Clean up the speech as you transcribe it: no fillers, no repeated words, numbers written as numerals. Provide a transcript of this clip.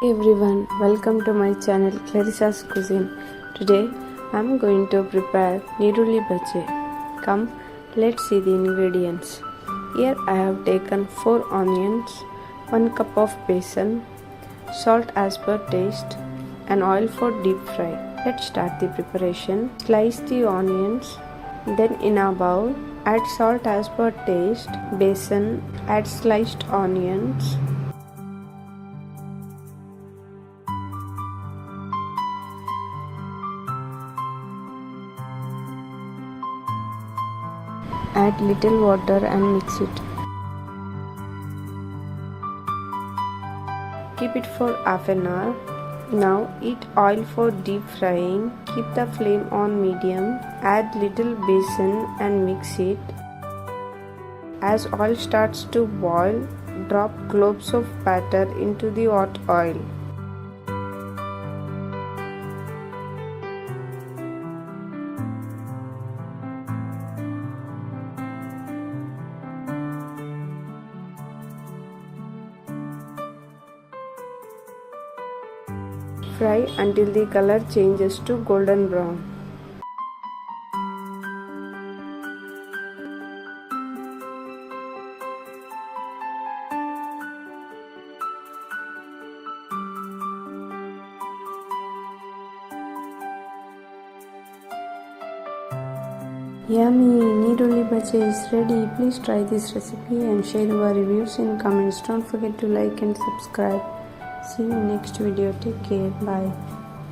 Hey everyone, welcome to my channel Clarissa's Cuisine. Today I am going to prepare Neerulli Bajje. Come, let's see the ingredients. Here I have taken 4 onions, 1 cup of besan, salt as per taste, and oil for deep fry. Let's start the preparation. Slice the onions, then in a bowl add salt as per taste, besan, add sliced onions, add little water and mix it. Keep it for half an hour. Now heat oil for deep frying. Keep the flame on medium. Add little besan and mix it. As oil starts to boil, drop cloves of batter into the hot oil. Fry until the color changes to golden brown. Yummy! Neerulli Bajje is ready. Please try this recipe and share your reviews in comments. Don't forget to like and subscribe. See you next video. Take care. Bye.